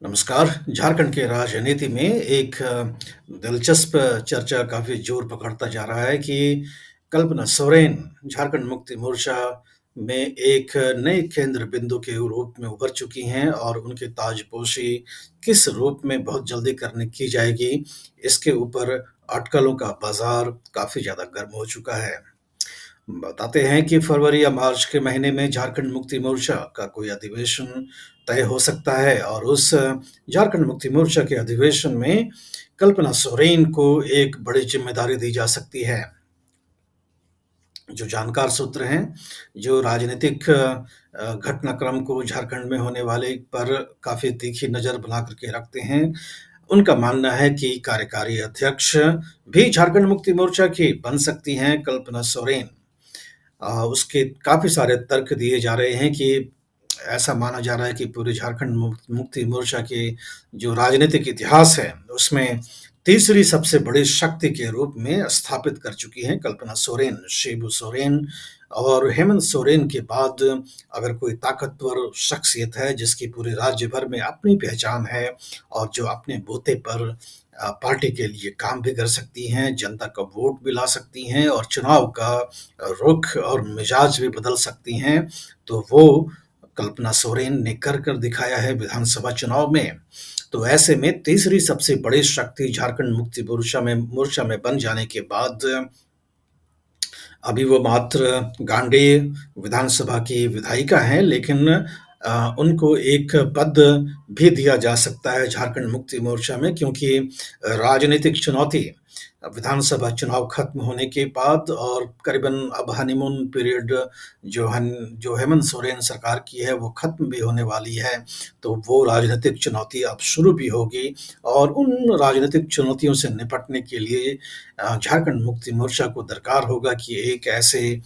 नमस्कार। झारखंड की राजनीति में एक दिलचस्प चर्चा काफ़ी जोर पकड़ता जा रहा है कि कल्पना सोरेन झारखंड मुक्ति मोर्चा में एक नए केंद्र बिंदु के रूप में उभर चुकी हैं और उनकी ताजपोशी किस रूप में बहुत जल्दी करने की जाएगी, इसके ऊपर अटकलों का बाज़ार काफ़ी ज़्यादा गर्म हो चुका है। बताते हैं कि फरवरी या मार्च के महीने में झारखंड मुक्ति मोर्चा का कोई अधिवेशन तय हो सकता है और उस झारखंड मुक्ति मोर्चा के अधिवेशन में कल्पना सोरेन को एक बड़ी जिम्मेदारी दी जा सकती है। जो जानकार सूत्र हैं, जो राजनीतिक घटनाक्रम को झारखंड में होने वाले पर काफ़ी तीखी नज़र बना करके रखते हैं, उनका मानना है कि कार्यकारी अध्यक्ष भी झारखंड मुक्ति मोर्चा की बन सकती हैं कल्पना सोरेन। उसके काफ़ी सारे तर्क दिए जा रहे हैं कि ऐसा माना जा रहा है कि पूरे झारखंड मुक्ति मोर्चा के जो राजनीतिक इतिहास है, उसमें तीसरी सबसे बड़ी शक्ति के रूप में स्थापित कर चुकी हैं कल्पना सोरेन। शिबू सोरेन और हेमंत सोरेन के बाद अगर कोई ताकतवर शख्सियत है जिसकी पूरे राज्य भर में अपनी पहचान है और जो अपने बूते पर पार्टी के लिए काम भी कर सकती हैं, जनता का वोट भी ला सकती हैं और चुनाव का रुख और मिजाज भी बदल सकती हैं, तो वो कल्पना सोरेन ने कर दिखाया है विधानसभा चुनाव में। तो ऐसे में तीसरी सबसे बड़ी शक्ति झारखंड मुक्ति मोर्चा में बन जाने के बाद अभी वो मात्र गांडेय विधानसभा की विधायिका हैं, लेकिन उनको एक पद भी दिया जा सकता है झारखंड मुक्ति मोर्चा में, क्योंकि राजनीतिक चुनौती विधानसभा चुनाव खत्म होने के बाद और करीबन अब हनीमून पीरियड जो हेमंत सोरेन सरकार की है वो खत्म भी होने वाली है। तो वो राजनीतिक चुनौती अब शुरू भी होगी और उन राजनीतिक चुनौतियों से निपटने के लिए झारखंड मुक्ति मोर्चा को दरकार होगा कि एक ऐसे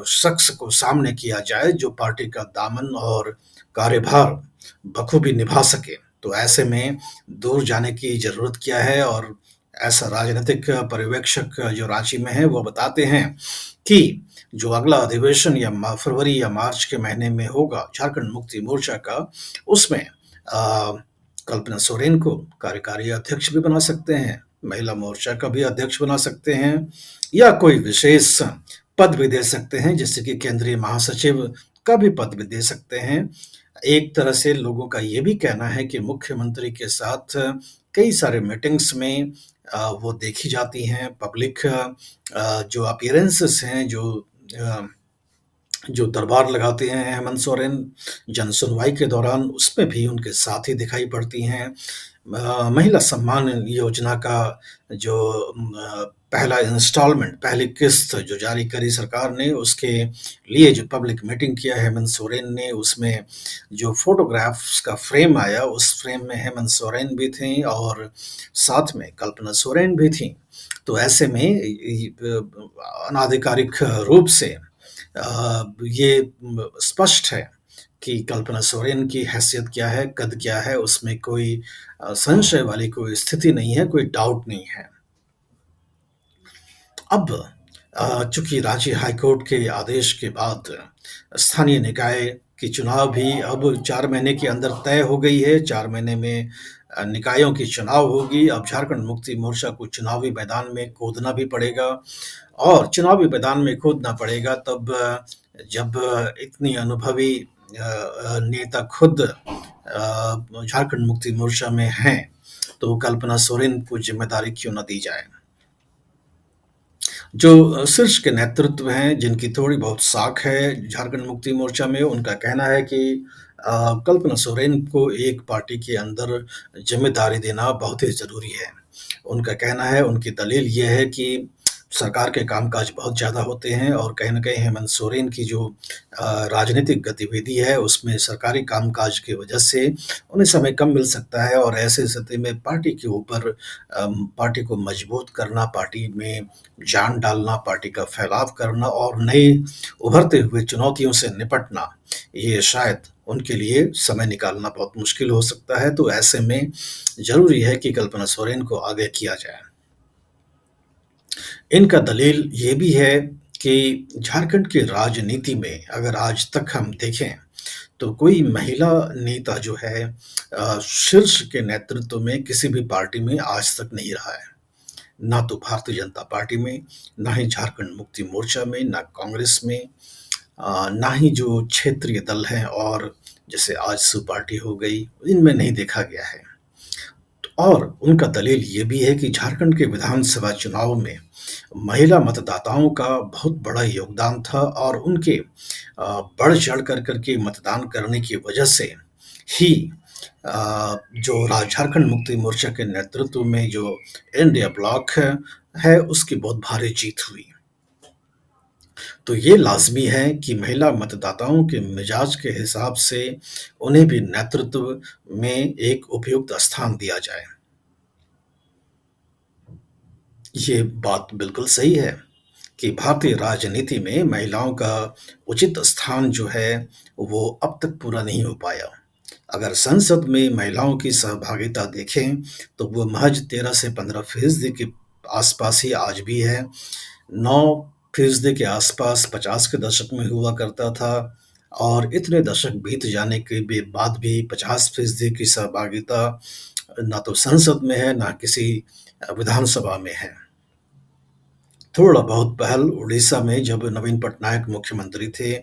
शख्स को सामने किया जाए जो पार्टी का दामन और कार्यभार बखूबी निभा सके। तो ऐसे में दूर जाने की ज़रूरत क्या है, और ऐसा राजनीतिक पर्यवेक्षक जो रांची में हैं वो बताते हैं कि जो अगला अधिवेशन या फरवरी या मार्च के महीने में होगा झारखंड मुक्ति मोर्चा का, उसमें कल्पना सोरेन को कार्यकारी अध्यक्ष भी बना सकते हैं, महिला मोर्चा का भी अध्यक्ष बना सकते हैं या कोई विशेष पद भी दे सकते हैं, जैसे कि केंद्रीय महासचिव का भी पद भी दे सकते हैं। एक तरह से लोगों का ये भी कहना है कि मुख्यमंत्री के साथ कई सारे मीटिंग्स में वो देखी जाती हैं। पब्लिक जो अपीयरेंसेस हैं, अ, जो दरबार लगाते हैं हेमंत सोरेन जनसुनवाई के दौरान, उसमें भी उनके साथ ही दिखाई पड़ती हैं। महिला सम्मान योजना का जो पहला इंस्टॉलमेंट, पहली किस्त जो जारी करी सरकार ने, उसके लिए जो पब्लिक मीटिंग किया हेमंत सोरेन ने, उसमें जो फ़ोटोग्राफ्स का फ्रेम आया, उस फ्रेम में हेमंत सोरेन भी थीं और साथ में कल्पना सोरेन भी थीं। तो ऐसे में अनाधिकारिक रूप से ये स्पष्ट है कि कल्पना सोरेन की हैसियत क्या है, कद क्या है, उसमें कोई संशय वाली कोई स्थिति नहीं है, कोई डाउट नहीं है। अब चूँकि रांची हाई कोर्ट के आदेश के बाद स्थानीय निकाय की चुनाव भी अब 4 महीने के अंदर तय हो गई है। 4 महीने में निकायों की चुनाव होगी। अब झारखंड मुक्ति मोर्चा को चुनावी मैदान में कूदना भी पड़ेगा और चुनावी मैदान में कूदना पड़ेगा तब जब इतनी अनुभवी नेता खुद झारखंड मुक्ति मोर्चा में हैं, तो कल्पना सोरेन को ज़िम्मेदारी क्यों ना दी जाए। जो शीर्ष के नेतृत्व हैं, जिनकी थोड़ी बहुत साख है झारखंड मुक्ति मोर्चा में, उनका कहना है कि कल्पना सोरेन को एक पार्टी के अंदर ज़िम्मेदारी देना बहुत ही ज़रूरी है। उनका कहना है, उनकी दलील ये है कि सरकार के कामकाज बहुत ज़्यादा होते हैं और कहीं न कहीं हेमंत सोरेन की जो राजनीतिक गतिविधि है, उसमें सरकारी कामकाज की वजह से उन्हें समय कम मिल सकता है और ऐसी स्थिति में पार्टी के ऊपर पार्टी को मजबूत करना, पार्टी में जान डालना, पार्टी का फैलाव करना और नई उभरते हुए चुनौतियों से निपटना, ये शायद उनके लिए समय निकालना बहुत मुश्किल हो सकता है। तो ऐसे में ज़रूरी है कि कल्पना सोरेन को आगे किया जाए। इनका दलील ये भी है कि झारखंड की राजनीति में अगर आज तक हम देखें, तो कोई महिला नेता जो है शीर्ष के नेतृत्व में किसी भी पार्टी में आज तक नहीं रहा है। ना तो भारतीय जनता पार्टी में, ना ही झारखंड मुक्ति मोर्चा में, ना कांग्रेस में, ना ही जो क्षेत्रीय दल हैं और जैसे आजसू पार्टी हो गई, इनमें नहीं देखा गया है। और उनका दलील ये भी है कि झारखंड के विधानसभा चुनाव में महिला मतदाताओं का बहुत बड़ा योगदान था और उनके बढ़-चढ़ कर के मतदान करने की वजह से ही जो झारखंड मुक्ति मोर्चा के नेतृत्व में जो इंडिया ब्लॉक है, उसकी बहुत भारी जीत हुई। तो ये लाज़मी है कि महिला मतदाताओं के मिजाज के हिसाब से उन्हें भी नेतृत्व में एक उपयुक्त स्थान दिया जाए। ये बात बिल्कुल सही है कि भारतीय राजनीति में महिलाओं का उचित स्थान जो है, वो अब तक पूरा नहीं हो पाया। अगर संसद में महिलाओं की सहभागिता देखें, तो वो महज़ 13 से 15% के आसपास ही आज भी है। 9% के आसपास 50 के दशक में हुआ करता था और इतने दशक बीत जाने के बाद भी 50% की सहभागिता ना तो संसद में है, ना किसी विधानसभा में है। थोड़ा बहुत पहल उड़ीसा में जब नवीन पटनायक मुख्यमंत्री थे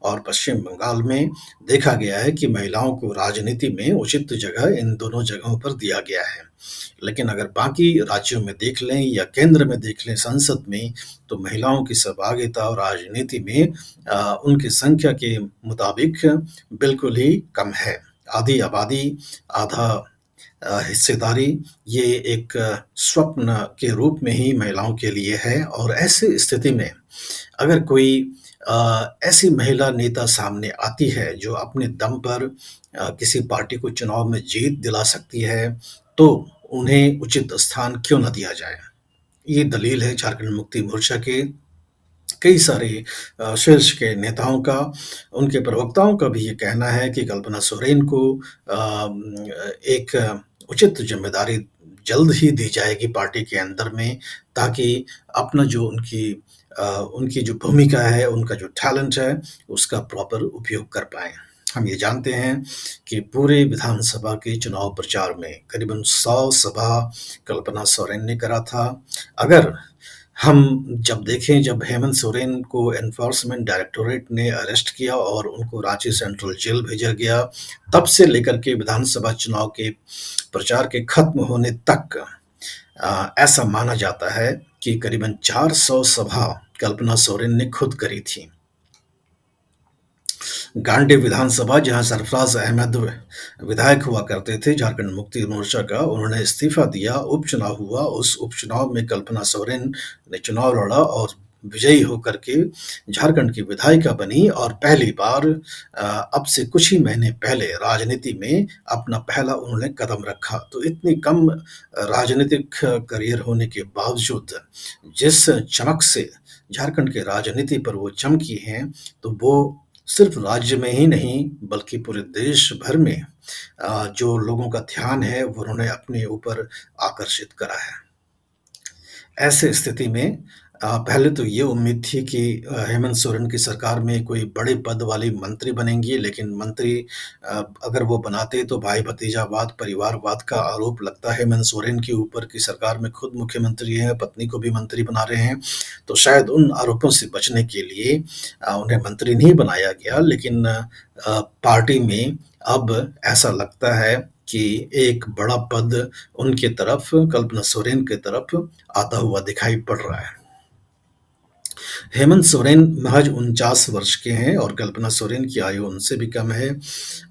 और पश्चिम बंगाल में देखा गया है कि महिलाओं को राजनीति में उचित जगह इन दोनों जगहों पर दिया गया है। लेकिन अगर बाकी राज्यों में देख लें या केंद्र में देख लें संसद में, तो महिलाओं की सहभागिता और राजनीति में उनकी संख्या के मुताबिक बिल्कुल ही कम है। आधी आबादी, आधा हिस्सेदारी ये एक स्वप्न के रूप में ही महिलाओं के लिए है और ऐसी स्थिति में अगर कोई ऐसी महिला नेता सामने आती है जो अपने दम पर किसी पार्टी को चुनाव में जीत दिला सकती है, तो उन्हें उचित स्थान क्यों ना दिया जाए? ये दलील है झारखंड मुक्ति मोर्चा के कई सारे शीर्ष के नेताओं का, उनके प्रवक्ताओं का भी ये कहना है कि कल्पना सोरेन को एक उचित ज़िम्मेदारी जल्द ही दी जाएगी पार्टी के अंदर में, ताकि अपना जो उनकी जो भूमिका है, उनका जो टैलेंट है, उसका प्रॉपर उपयोग कर पाएँ। हम ये जानते हैं कि पूरे विधानसभा के चुनाव प्रचार में करीबन 100 सभा कल्पना सोरेन ने करा था। अगर हम जब हेमंत सोरेन को एनफोर्समेंट डायरेक्टोरेट ने अरेस्ट किया और उनको रांची सेंट्रल जेल भेजा गया, तब से लेकर के विधानसभा चुनाव के प्रचार के खत्म होने तक ऐसा माना जाता है कि करीबन 400 सभा कल्पना सोरेन ने खुद करी थी। गांडी विधानसभा जहां सरफराज अहमद विधायक हुआ करते थे झारखंड मुक्ति मोर्चा का, उन्होंने इस्तीफा दिया, उपचुनाव हुआ, उस उपचुनाव में कल्पना सोरेन ने चुनाव लड़ा और विजयी होकर के झारखंड की विधायिका बनी और पहली बार अब से कुछ ही महीने पहले राजनीति में अपना पहला उन्होंने कदम रखा। तो इतनी कम राजनीतिक करियर होने के बावजूद जिस चमक से झारखंड के राजनीति पर वो चमकी हैं, तो वो सिर्फ राज्य में ही नहीं बल्कि पूरे देश भर में जो लोगों का ध्यान है वो उन्होंने अपने ऊपर आकर्षित करा है। ऐसे स्थिति में पहले तो ये उम्मीद थी कि हेमंत सोरेन की सरकार में कोई बड़े पद वाली मंत्री बनेंगी, लेकिन मंत्री अगर वो बनाते तो भाई-भतीजावाद, परिवारवाद का आरोप लगता है हेमंत सोरेन के ऊपर कि सरकार में खुद मुख्यमंत्री हैं, पत्नी को भी मंत्री बना रहे हैं। तो शायद उन आरोपों से बचने के लिए उन्हें मंत्री नहीं बनाया गया, लेकिन पार्टी में अब ऐसा लगता है कि एक बड़ा पद उनके तरफ, कल्पना सोरेन की तरफ आता हुआ दिखाई पड़ रहा है। हेमंत सोरेन महज 49 वर्ष के हैं और कल्पना सोरेन की आयु उनसे भी कम है।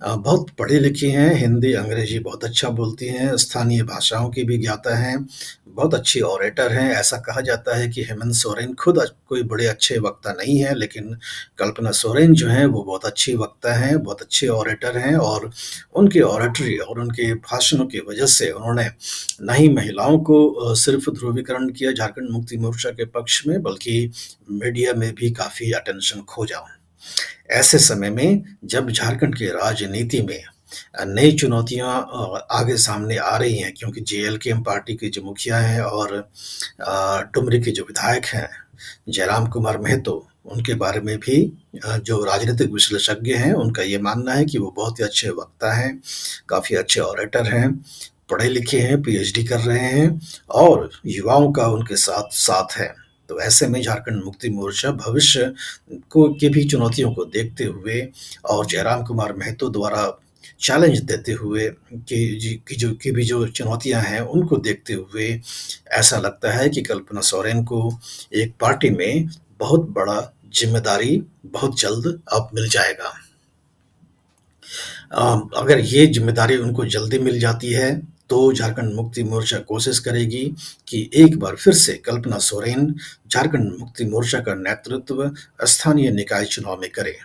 बहुत पढ़ी-लिखी हैं, हिंदी, अंग्रेजी बहुत अच्छा बोलती हैं, स्थानीय भाषाओं की भी ज्ञाता हैं, बहुत अच्छी ऑरेटर हैं। ऐसा कहा जाता है कि हेमंत सोरेन खुद कोई बड़े अच्छे वक्ता नहीं हैं, लेकिन कल्पना सोरेन जो हैं वो बहुत अच्छी वक्ता हैं, बहुत अच्छे ऑरेटर हैं और उनकी ऑरेटरी और उनके भाषणों की वजह से उन्होंने ना ही महिलाओं को सिर्फ ध्रुवीकरण किया झारखंड मुक्ति मोर्चा के पक्ष में, बल्कि मीडिया में भी काफ़ी अटेंशन खोजा। ऐसे समय में जब झारखंड की राजनीति में नई चुनौतियाँ आगे सामने आ रही हैं, क्योंकि जेएलकेएम पार्टी के जो मुखिया हैं और डुमरी के जो विधायक हैं, जयराम कुमार महतो, उनके बारे में भी जो राजनीतिक विश्लेषज्ञ हैं, उनका ये मानना है कि वो बहुत ही अच्छे वक्ता हैं, काफ़ी अच्छे ऑरेटर हैं, पढ़े-लिखे हैं, पीएचडी कर रहे हैं और युवाओं का उनके साथ साथ है। तो ऐसे में झारखंड मुक्ति मोर्चा भविष्य को की भी चुनौतियों को देखते हुए और जयराम कुमार महतो द्वारा चैलेंज देते हुए कि भी जो चुनौतियाँ हैं, उनको देखते हुए ऐसा लगता है कि कल्पना सोरेन को एक पार्टी में बहुत बड़ा ज़िम्मेदारी बहुत जल्द अब मिल जाएगा। अगर ये ज़िम्मेदारी उनको जल्दी मिल जाती है, तो झारखंड मुक्ति मोर्चा कोशिश करेगी कि एक बार फिर से कल्पना सोरेन झारखंड मुक्ति मोर्चा का नेतृत्व स्थानीय निकाय चुनाव में करे।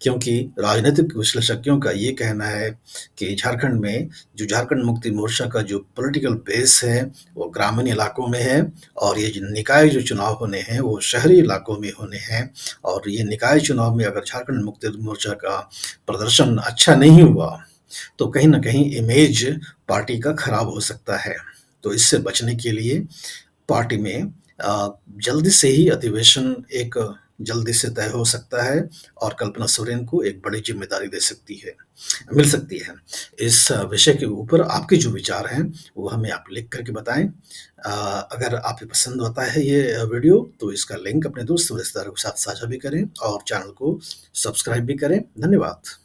क्योंकि राजनीतिक विश्लेषज्ञों का ये कहना है कि झारखंड में जो झारखंड मुक्ति मोर्चा का जो पॉलिटिकल बेस है, वो ग्रामीण इलाकों में है और ये जो निकाय जो चुनाव होने हैं, वो शहरी इलाकों में होने हैं और ये निकाय चुनाव में अगर झारखंड मुक्ति मोर्चा का प्रदर्शन अच्छा नहीं हुआ, तो कहीं न कहीं इमेज पार्टी का खराब हो सकता है। तो इससे बचने के लिए पार्टी में जल्दी से ही अधिवेशन एक जल्दी से तय हो सकता है और कल्पना सोरेन को एक बड़ी ज़िम्मेदारी मिल सकती है। इस विषय के ऊपर आपके जो विचार हैं, वो हमें आप लिख कर के बताएँ। अगर आपको पसंद आता है ये वीडियो, तो इसका लिंक अपने दोस्त और रिश्तेदारों के साथ साझा भी करें और चैनल को सब्सक्राइब भी करें। धन्यवाद।